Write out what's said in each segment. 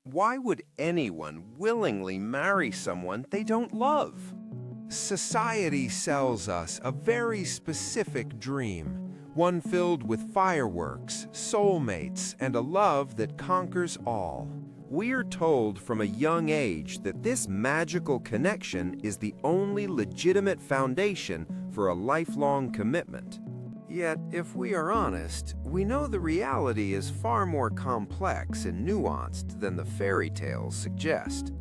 Why would anyone willingly marry someone they don't love? Society sells us a very specific dream, one filled with fireworks, soulmates, and a love that conquers all. We're told from a young age that this magical connection is the only legitimate foundation for a lifelong commitment. Yet, if we are honest, we know the reality is far more complex and nuanced than the fairy tales suggest.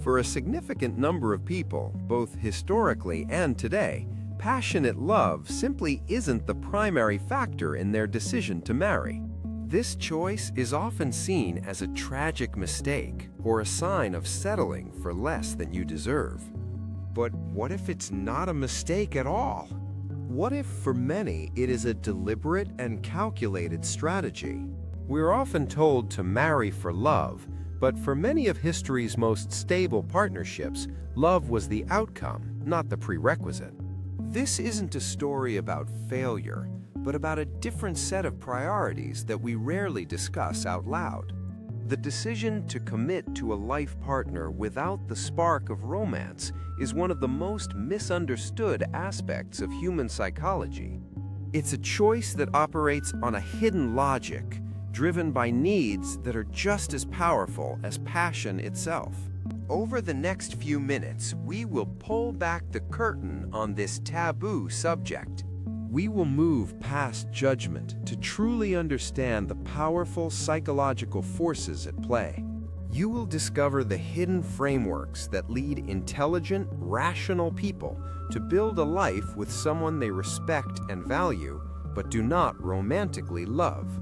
For a significant number of people, both historically and today, passionate love simply isn't the primary factor in their decision to marry. This choice is often seen as a tragic mistake or a sign of settling for less than you deserve. But what if it's not a mistake at all? What if, for many, it is a deliberate and calculated strategy? We're often told to marry for love, but for many of history's most stable partnerships, love was the outcome, not the prerequisite. This isn't a story about failure, but about a different set of priorities that we rarely discuss out loud. The decision to commit to a life partner without the spark of romance is one of the most misunderstood aspects of human psychology. It's a choice that operates on a hidden logic, driven by needs that are just as powerful as passion itself. Over the next few minutes, we will pull back the curtain on this taboo subject. We will move past judgment to truly understand the powerful psychological forces at play. You will discover the hidden frameworks that lead intelligent, rational people to build a life with someone they respect and value, but do not romantically love.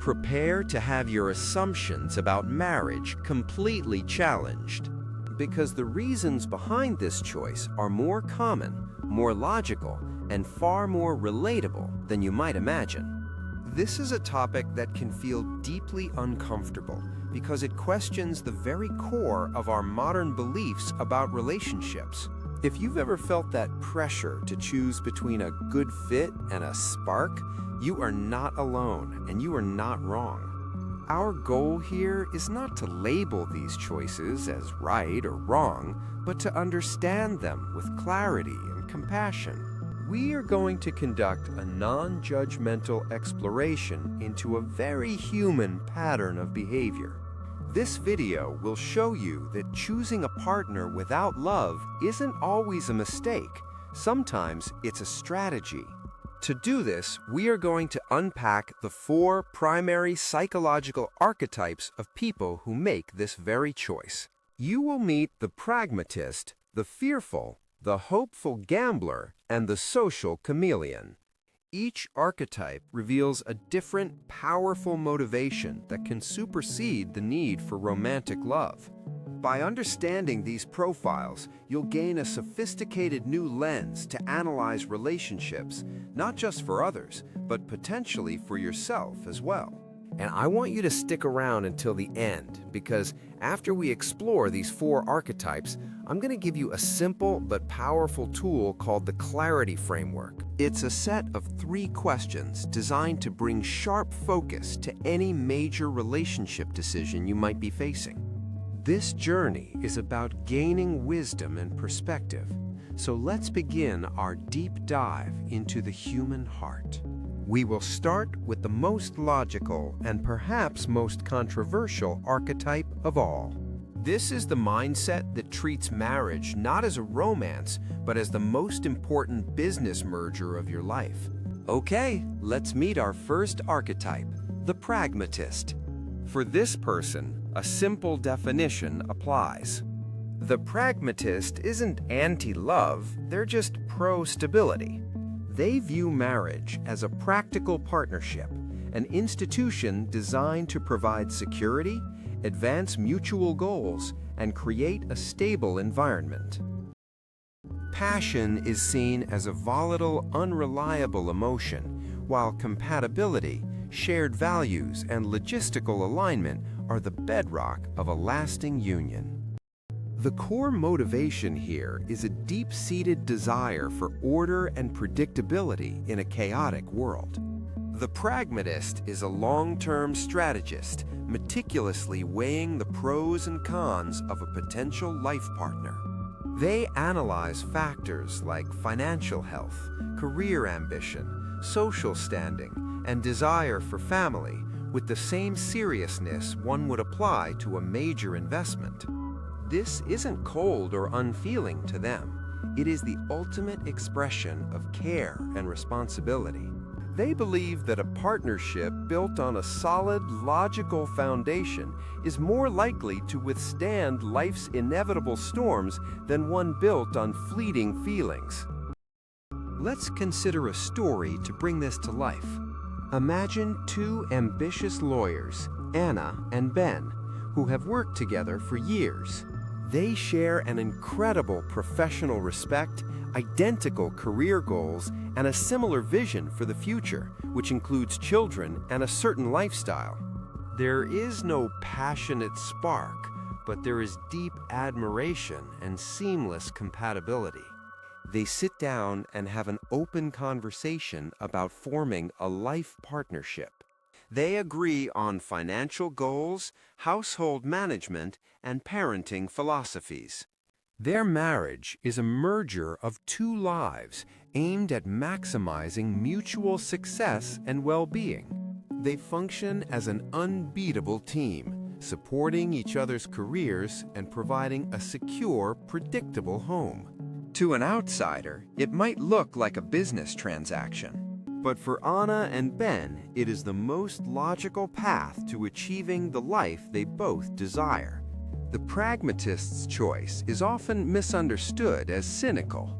Prepare to have your assumptions about marriage completely challenged, because the reasons behind this choice are more common, more logical, and far more relatable than you might imagine. This is a topic that can feel deeply uncomfortable because it questions the very core of our modern beliefs about relationships. If you've ever felt that pressure to choose between a good fit and a spark, you are not alone and you are not wrong. Our goal here is not to label these choices as right or wrong, but to understand them with clarity and compassion. We are going to conduct a non-judgmental exploration into a very human pattern of behavior. This video will show you that choosing a partner without love isn't always a mistake. Sometimes it's a strategy. To do this, we are going to unpack the 4 primary psychological archetypes of people who make this very choice. You will meet the pragmatist, the fearful, the hopeful gambler, and the social chameleon. Each archetype reveals a different, powerful motivation that can supersede the need for romantic love. By understanding these profiles, you'll gain a sophisticated new lens to analyze relationships, not just for others, but potentially for yourself as well. And I want you to stick around until the end, because after we explore these 4 archetypes, I'm going to give you a simple but powerful tool called the Clarity Framework. It's a set of 3 questions designed to bring sharp focus to any major relationship decision you might be facing. This journey is about gaining wisdom and perspective, so let's begin our deep dive into the human heart. We will start with the most logical and perhaps most controversial archetype of all. This is the mindset that treats marriage not as a romance, but as the most important business merger of your life. Okay, let's meet our first archetype, the pragmatist. For this person, a simple definition applies. The pragmatist isn't anti-love, they're just pro-stability. They view marriage as a practical partnership, an institution designed to provide security, advance mutual goals, and create a stable environment. Passion is seen as a volatile, unreliable emotion, while compatibility, shared values, and logistical alignment are the bedrock of a lasting union. The core motivation here is a deep-seated desire for order and predictability in a chaotic world. The pragmatist is a long-term strategist, meticulously weighing the pros and cons of a potential life partner. They analyze factors like financial health, career ambition, social standing, and desire for family with the same seriousness one would apply to a major investment. This isn't cold or unfeeling to them. It is the ultimate expression of care and responsibility. They believe that a partnership built on a solid, logical foundation is more likely to withstand life's inevitable storms than one built on fleeting feelings. Let's consider a story to bring this to life. Imagine two ambitious lawyers, Anna and Ben, who have worked together for years. They share an incredible professional respect, identical career goals, and a similar vision for the future, which includes children and a certain lifestyle. There is no passionate spark, but there is deep admiration and seamless compatibility. They sit down and have an open conversation about forming a life partnership. They agree on financial goals, household management, and parenting philosophies. Their marriage is a merger of two lives aimed at maximizing mutual success and well-being. They function as an unbeatable team, supporting each other's careers and providing a secure, predictable home. To an outsider, it might look like a business transaction. But for Anna and Ben, it is the most logical path to achieving the life they both desire. The pragmatist's choice is often misunderstood as cynical.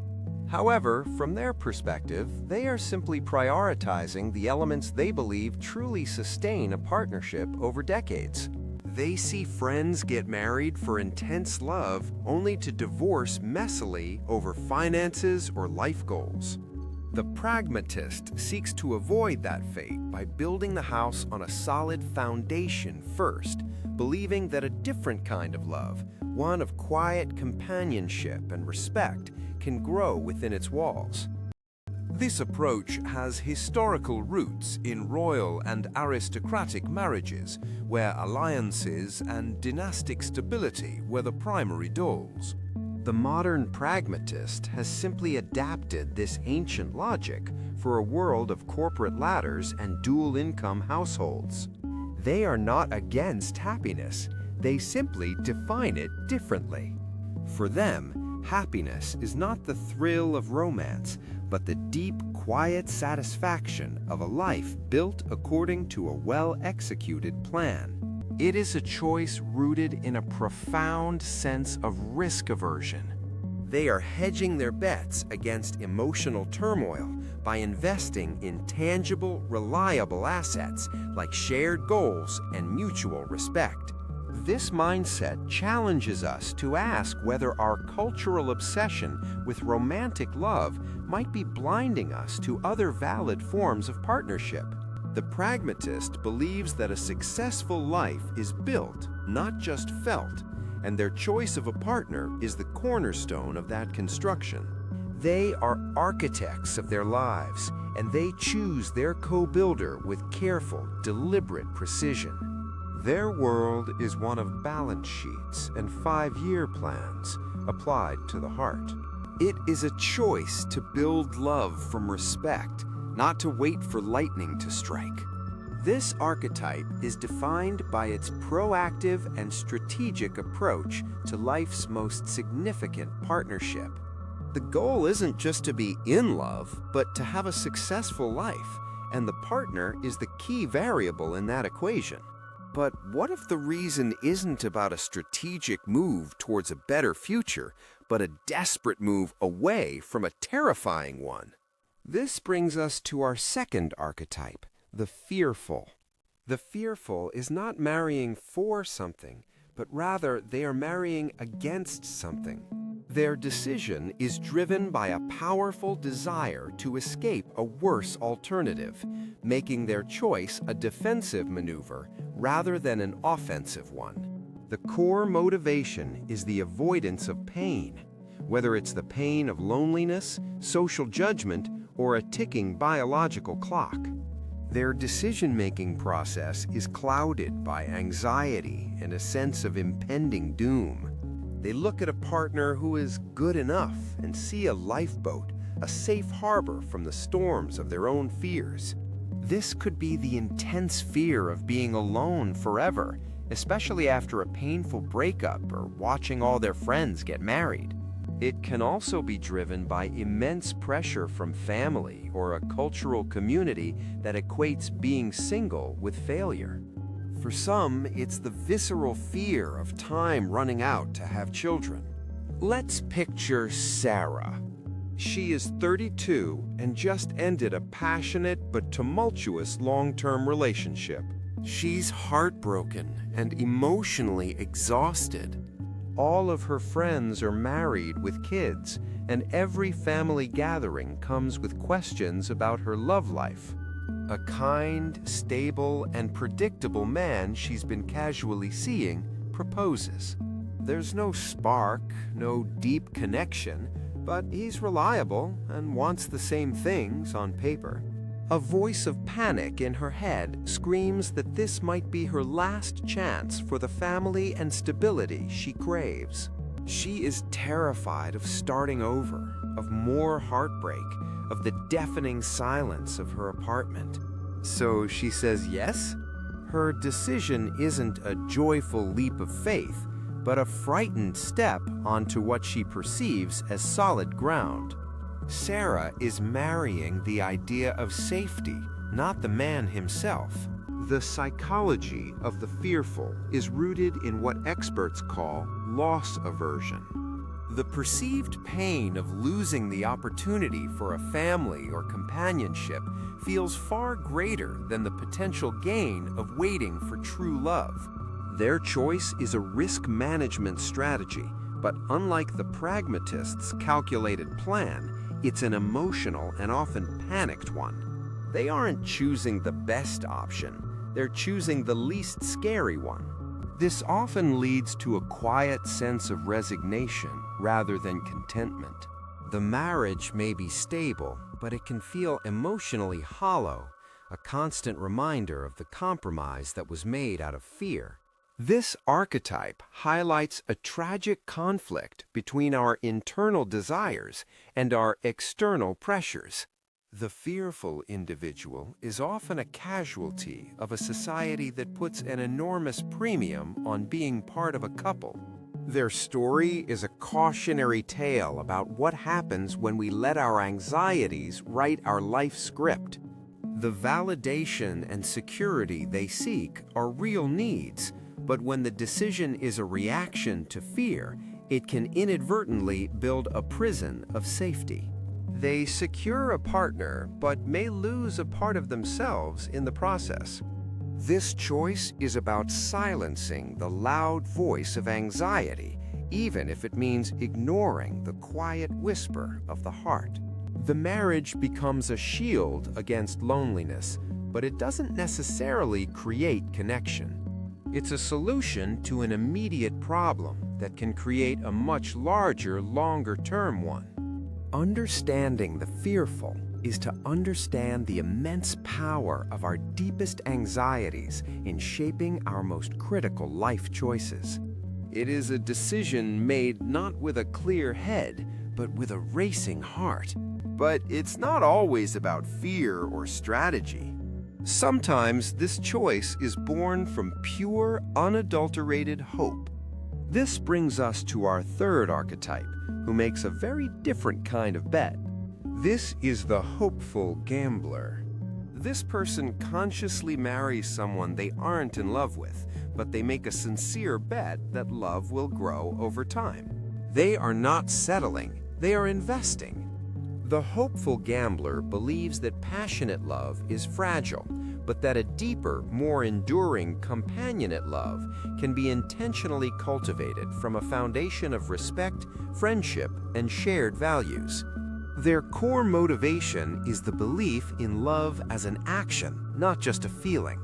However, from their perspective, they are simply prioritizing the elements they believe truly sustain a partnership over decades. They see friends get married for intense love only to divorce messily over finances or life goals. The pragmatist seeks to avoid that fate by building the house on a solid foundation first, believing that a different kind of love, one of quiet companionship and respect, can grow within its walls. This approach has historical roots in royal and aristocratic marriages, where alliances and dynastic stability were the primary goals. The modern pragmatist has simply adapted this ancient logic for a world of corporate ladders and dual-income households. They are not against happiness, they simply define it differently. For them, happiness is not the thrill of romance, but the deep, quiet satisfaction of a life built according to a well-executed plan. It is a choice rooted in a profound sense of risk aversion. They are hedging their bets against emotional turmoil by investing in tangible, reliable assets like shared goals and mutual respect. This mindset challenges us to ask whether our cultural obsession with romantic love might be blinding us to other valid forms of partnership. The pragmatist believes that a successful life is built, not just felt, and their choice of a partner is the cornerstone of that construction. They are architects of their lives, and they choose their co-builder with careful, deliberate precision. Their world is one of balance sheets and 5-year plans applied to the heart. It is a choice to build love from respect, not to wait for lightning to strike. This archetype is defined by its proactive and strategic approach to life's most significant partnership. The goal isn't just to be in love, but to have a successful life, and the partner is the key variable in that equation. But what if the reason isn't about a strategic move towards a better future, but a desperate move away from a terrifying one? This brings us to our second archetype, the fearful. The fearful is not marrying for something, but rather they are marrying against something. Their decision is driven by a powerful desire to escape a worse alternative, making their choice a defensive maneuver rather than an offensive one. The core motivation is the avoidance of pain, whether it's the pain of loneliness, social judgment, or a ticking biological clock. Their decision-making process is clouded by anxiety and a sense of impending doom. They look at a partner who is good enough and see a lifeboat, a safe harbor from the storms of their own fears. This could be the intense fear of being alone forever, especially after a painful breakup or watching all their friends get married. It can also be driven by immense pressure from family or a cultural community that equates being single with failure. For some, it's the visceral fear of time running out to have children. Let's picture Sarah. She is 32 and just ended a passionate but tumultuous long-term relationship. She's heartbroken and emotionally exhausted. All of her friends are married with kids, and every family gathering comes with questions about her love life. A kind, stable, and predictable man she's been casually seeing proposes. There's no spark, no deep connection, but he's reliable and wants the same things on paper. A voice of panic in her head screams that this might be her last chance for the family and stability she craves. She is terrified of starting over, of more heartbreak, of the deafening silence of her apartment. So she says yes? Her decision isn't a joyful leap of faith, but a frightened step onto what she perceives as solid ground. Sarah is marrying the idea of safety, not the man himself. The psychology of the fearful is rooted in what experts call loss aversion. The perceived pain of losing the opportunity for a family or companionship feels far greater than the potential gain of waiting for true love. Their choice is a risk management strategy, but unlike the pragmatist's calculated plan, it's an emotional and often panicked one. They aren't choosing the best option, they're choosing the least scary one. This often leads to a quiet sense of resignation rather than contentment. The marriage may be stable, but it can feel emotionally hollow, a constant reminder of the compromise that was made out of fear. This archetype highlights a tragic conflict between our internal desires and our external pressures. The fearful individual is often a casualty of a society that puts an enormous premium on being part of a couple. Their story is a cautionary tale about what happens when we let our anxieties write our life script. The validation and security they seek are real needs, but when the decision is a reaction to fear, it can inadvertently build a prison of safety. They secure a partner, but may lose a part of themselves in the process. This choice is about silencing the loud voice of anxiety, even if it means ignoring the quiet whisper of the heart. The marriage becomes a shield against loneliness, but it doesn't necessarily create connection. It's a solution to an immediate problem that can create a much larger, longer-term one. Understanding the fearful is to understand the immense power of our deepest anxieties in shaping our most critical life choices. It is a decision made not with a clear head, but with a racing heart. But it's not always about fear or strategy. Sometimes this choice is born from pure, unadulterated hope. This brings us to our third archetype, who makes a very different kind of bet. This is the hopeful gambler. This person consciously marries someone they aren't in love with, but they make a sincere bet that love will grow over time. They are not settling, they are investing. The hopeful gambler believes that passionate love is fragile, but that a deeper, more enduring, companionate love can be intentionally cultivated from a foundation of respect, friendship, and shared values. Their core motivation is the belief in love as an action, not just a feeling.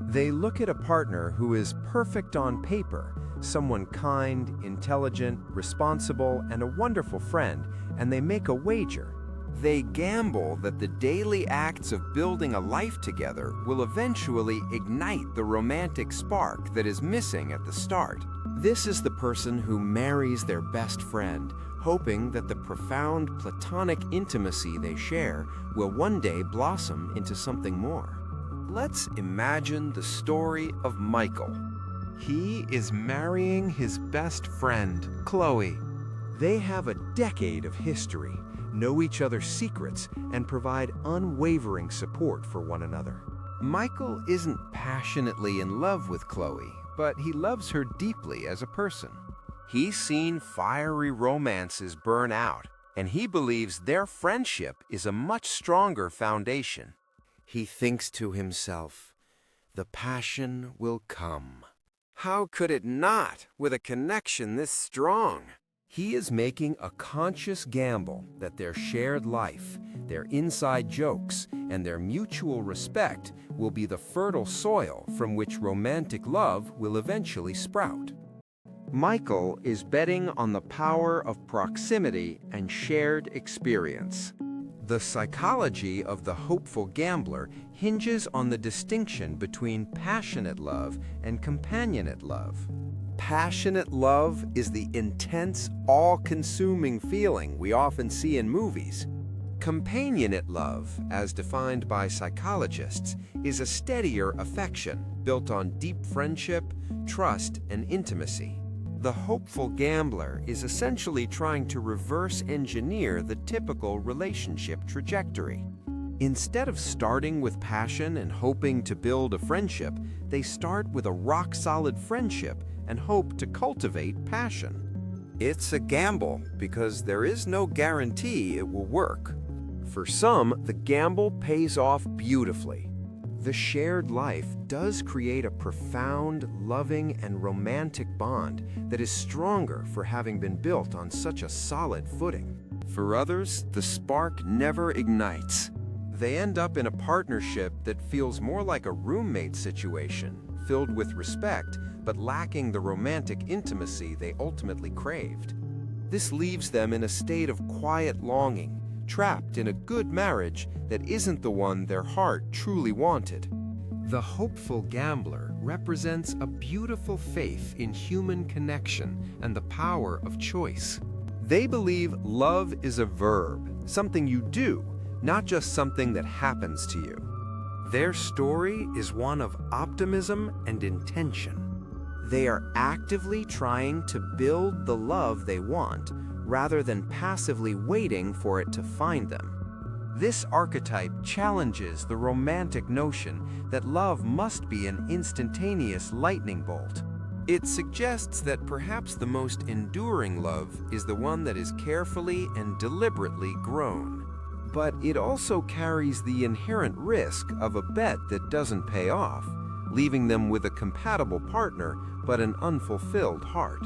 They look at a partner who is perfect on paper, someone kind, intelligent, responsible, and a wonderful friend, and they make a wager. They gamble that the daily acts of building a life together will eventually ignite the romantic spark that is missing at the start. This is the person who marries their best friend, hoping that the profound platonic intimacy they share will one day blossom into something more. Let's imagine the story of Michael. He is marrying his best friend, Chloe. They have a decade of history, know each other's secrets, and provide unwavering support for one another. Michael isn't passionately in love with Chloe, but he loves her deeply as a person. He's seen fiery romances burn out, and he believes their friendship is a much stronger foundation. He thinks to himself, "The passion will come." How could it not, with a connection this strong? He is making a conscious gamble that their shared life, their inside jokes, and their mutual respect will be the fertile soil from which romantic love will eventually sprout. Michael is betting on the power of proximity and shared experience. The psychology of the hopeful gambler hinges on the distinction between passionate love and companionate love. Passionate love is the intense, all-consuming feeling we often see in movies. Companionate love, as defined by psychologists, is a steadier affection built on deep friendship, trust, and intimacy. The hopeful gambler is essentially trying to reverse engineer the typical relationship trajectory. Instead of starting with passion and hoping to build a friendship, they start with a rock-solid friendship and hope to cultivate passion. It's a gamble because there is no guarantee it will work. For some, the gamble pays off beautifully. The shared life does create a profound, loving, and romantic bond that is stronger for having been built on such a solid footing. For others, the spark never ignites. They end up in a partnership that feels more like a roommate situation, filled with respect, but lacking the romantic intimacy they ultimately craved. This leaves them in a state of quiet longing, trapped in a good marriage that isn't the one their heart truly wanted. The hopeful gambler represents a beautiful faith in human connection and the power of choice. They believe love is a verb, something you do, not just something that happens to you. Their story is one of optimism and intention. They are actively trying to build the love they want, rather than passively waiting for it to find them. This archetype challenges the romantic notion that love must be an instantaneous lightning bolt. It suggests that perhaps the most enduring love is the one that is carefully and deliberately grown. But it also carries the inherent risk of a bet that doesn't pay off, leaving them with a compatible partner but an unfulfilled heart.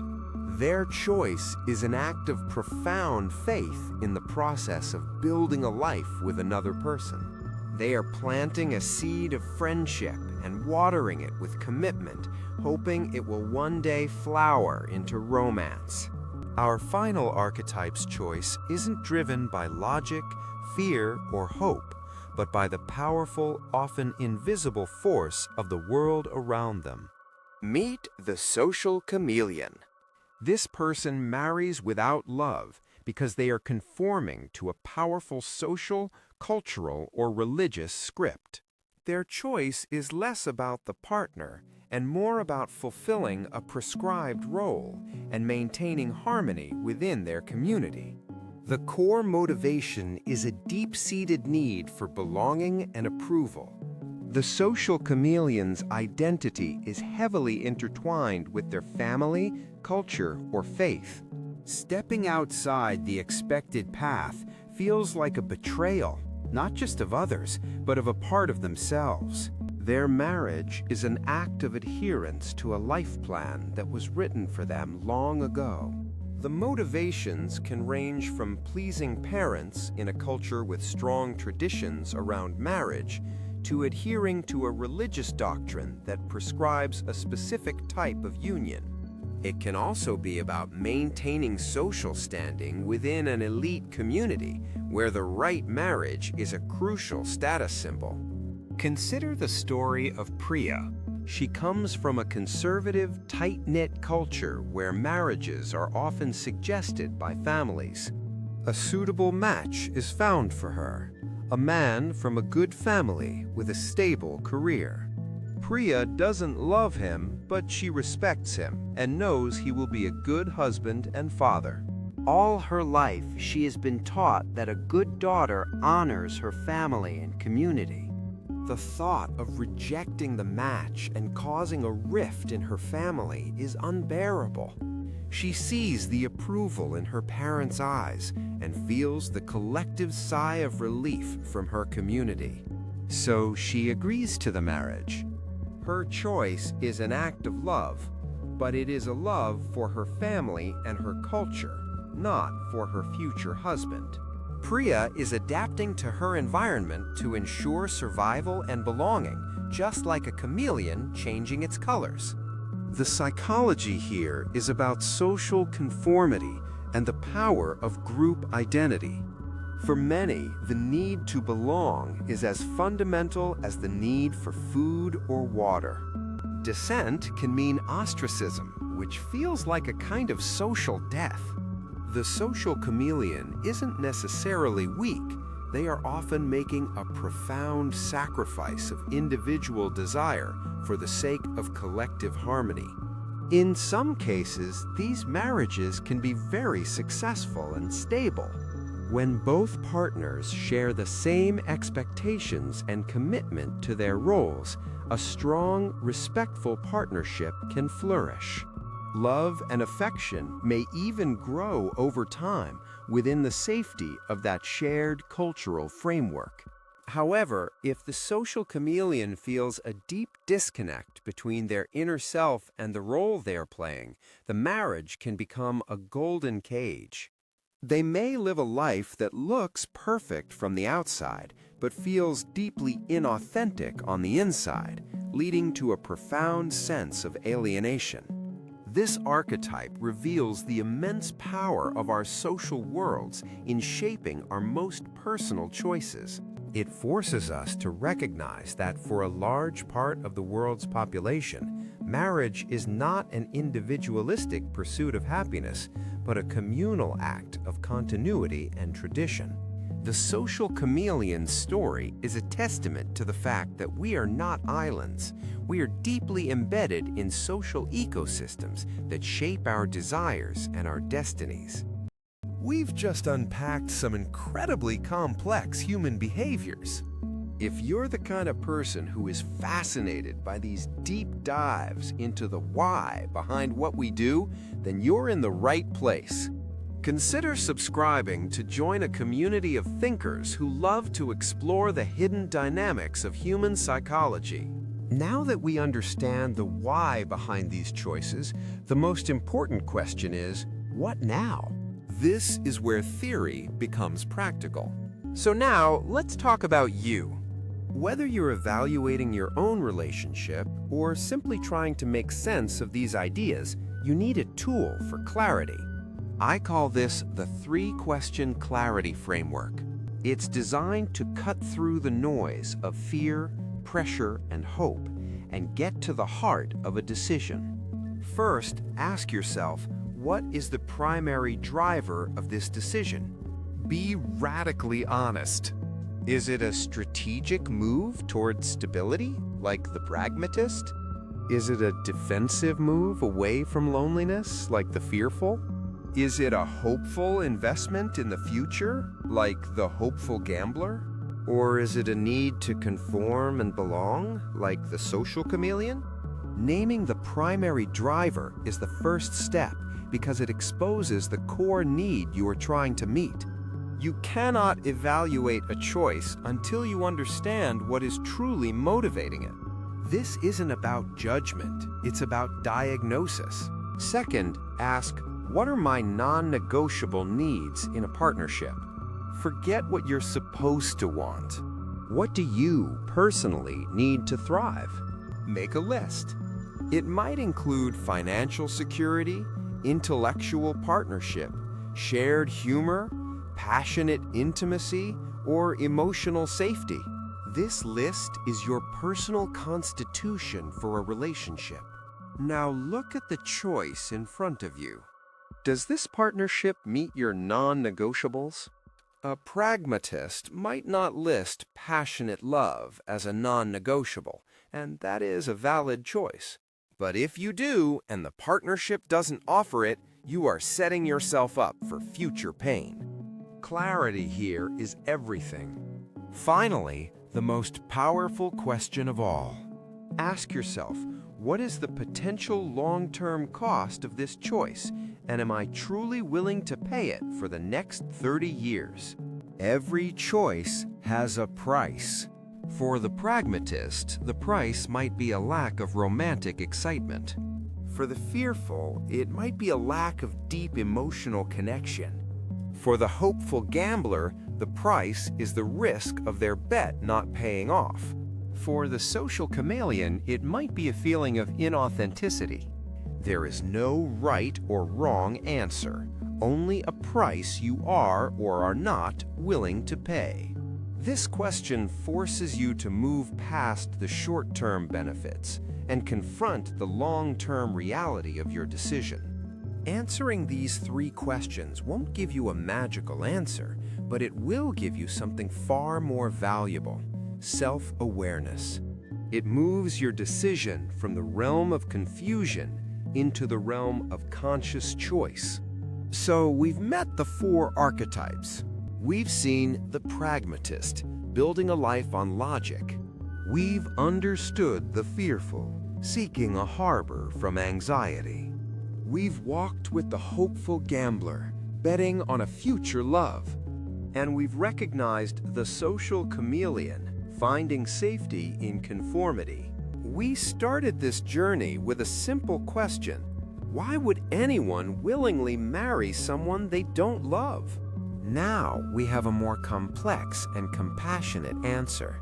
Their choice is an act of profound faith in the process of building a life with another person. They are planting a seed of friendship and watering it with commitment, hoping it will one day flower into romance. Our final archetype's choice isn't driven by logic, fear, or hope, but by the powerful, often invisible force of the world around them. Meet the social chameleon. This person marries without love because they are conforming to a powerful social, cultural, or religious script. Their choice is less about the partner and more about fulfilling a prescribed role and maintaining harmony within their community. The core motivation is a deep-seated need for belonging and approval. The social chameleon's identity is heavily intertwined with their family, culture, or faith. Stepping outside the expected path feels like a betrayal, not just of others, but of a part of themselves. Their marriage is an act of adherence to a life plan that was written for them long ago. The motivations can range from pleasing parents in a culture with strong traditions around marriage to adhering to a religious doctrine that prescribes a specific type of union. It can also be about maintaining social standing within an elite community where the right marriage is a crucial status symbol. Consider the story of Priya. She comes from a conservative, tight-knit culture where marriages are often suggested by families. A suitable match is found for her, a man from a good family with a stable career. Priya doesn't love him, but she respects him and knows he will be a good husband and father. All her life, she has been taught that a good daughter honors her family and community. The thought of rejecting the match and causing a rift in her family is unbearable. She sees the approval in her parents' eyes and feels the collective sigh of relief from her community. So she agrees to the marriage. Her choice is an act of love, but it is a love for her family and her culture, not for her future husband. Priya is adapting to her environment to ensure survival and belonging, just like a chameleon changing its colors. The psychology here is about social conformity and the power of group identity. For many, the need to belong is as fundamental as the need for food or water. Dissent can mean ostracism, which feels like a kind of social death. The social chameleon isn't necessarily weak. They are often making a profound sacrifice of individual desire for the sake of collective harmony. In some cases, these marriages can be very successful and stable. When both partners share the same expectations and commitment to their roles, a strong, respectful partnership can flourish. Love and affection may even grow over time within the safety of that shared cultural framework. However, if the social chameleon feels a deep disconnect between their inner self and the role they are playing, the marriage can become a golden cage. They may live a life that looks perfect from the outside, but feels deeply inauthentic on the inside, leading to a profound sense of alienation. This archetype reveals the immense power of our social worlds in shaping our most personal choices. It forces us to recognize that for a large part of the world's population, marriage is not an individualistic pursuit of happiness, but a communal act of continuity and tradition. The social chameleon's story is a testament to the fact that we are not islands. We are deeply embedded in social ecosystems that shape our desires and our destinies. We've just unpacked some incredibly complex human behaviors. If you're the kind of person who is fascinated by these deep dives into the why behind what we do, then you're in the right place. Consider subscribing to join a community of thinkers who love to explore the hidden dynamics of human psychology. Now that we understand the why behind these choices, the most important question is, what now? This is where theory becomes practical. So now, let's talk about you. Whether you're evaluating your own relationship or simply trying to make sense of these ideas, you need a tool for clarity. I call this the three-question clarity framework. It's designed to cut through the noise of fear, pressure, and hope, and get to the heart of a decision. First, ask yourself, what is the primary driver of this decision? Be radically honest. Is it a strategic move towards stability, like the Pragmatist? Is it a defensive move away from loneliness, like the Fearful? Is it a hopeful investment in the future, like the Hopeful Gambler? Or is it a need to conform and belong, like the Social Chameleon? Naming the primary driver is the first step because it exposes the core need you are trying to meet. You cannot evaluate a choice until you understand what is truly motivating it. This isn't about judgment, it's about diagnosis. Second, ask, what are my non-negotiable needs in a partnership? Forget what you're supposed to want. What do you personally need to thrive? Make a list. It might include financial security, intellectual partnership, shared humor, passionate intimacy, or emotional safety. This list is your personal constitution for a relationship. Now look at the choice in front of you. Does this partnership meet your non-negotiables? A pragmatist might not list passionate love as a non-negotiable, and that is a valid choice. But if you do, and the partnership doesn't offer it, you are setting yourself up for future pain. Clarity here is everything. Finally, the most powerful question of all. Ask yourself, what is the potential long-term cost of this choice, and am I truly willing to pay it for the next 30 years? Every choice has a price. For the pragmatist, the price might be a lack of romantic excitement. For the fearful, it might be a lack of deep emotional connection. For the hopeful gambler, the price is the risk of their bet not paying off. For the social chameleon, it might be a feeling of inauthenticity. There is no right or wrong answer, only a price you are or are not willing to pay. This question forces you to move past the short-term benefits and confront the long-term reality of your decision. Answering these 3 questions won't give you a magical answer, but it will give you something far more valuable: self-awareness. It moves your decision from the realm of confusion into the realm of conscious choice. So we've met the 4 archetypes. We've seen the pragmatist, building a life on logic. We've understood the fearful, seeking a harbor from anxiety. We've walked with the hopeful gambler, betting on a future love. And we've recognized the social chameleon, finding safety in conformity. We started this journey with a simple question: why would anyone willingly marry someone they don't love? Now we have a more complex and compassionate answer.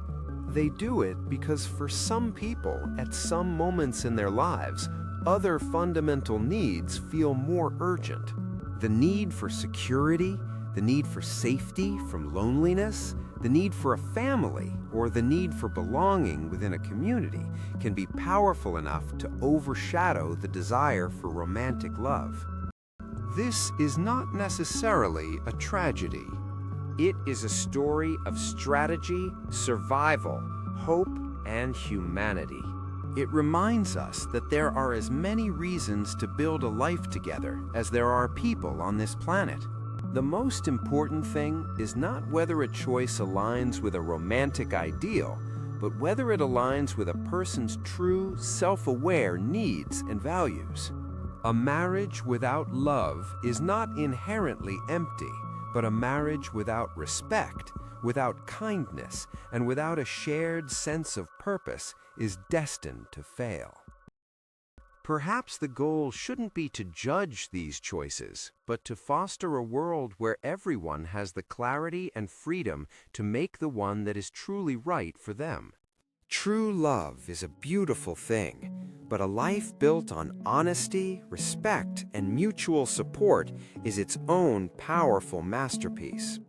They do it because for some people, at some moments in their lives, other fundamental needs feel more urgent. The need for security, the need for safety from loneliness, the need for a family, or the need for belonging within a community can be powerful enough to overshadow the desire for romantic love. This is not necessarily a tragedy. It is a story of strategy, survival, hope, and humanity. It reminds us that there are as many reasons to build a life together as there are people on this planet. The most important thing is not whether a choice aligns with a romantic ideal, but whether it aligns with a person's true, self-aware needs and values. A marriage without love is not inherently empty, but a marriage without respect, without kindness, and without a shared sense of purpose is destined to fail. Perhaps the goal shouldn't be to judge these choices, but to foster a world where everyone has the clarity and freedom to make the one that is truly right for them. True love is a beautiful thing, but a life built on honesty, respect, and mutual support is its own powerful masterpiece.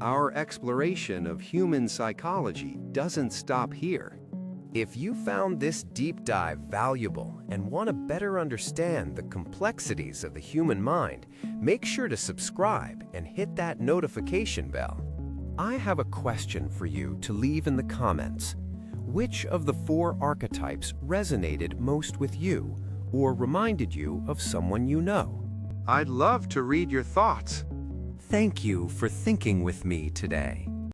Our exploration of human psychology doesn't stop here. If you found this deep dive valuable and want to better understand the complexities of the human mind, make sure to subscribe and hit that notification bell. I have a question for you to leave in the comments. Which of the 4 archetypes resonated most with you or reminded you of someone you know? I'd love to read your thoughts. Thank you for thinking with me today.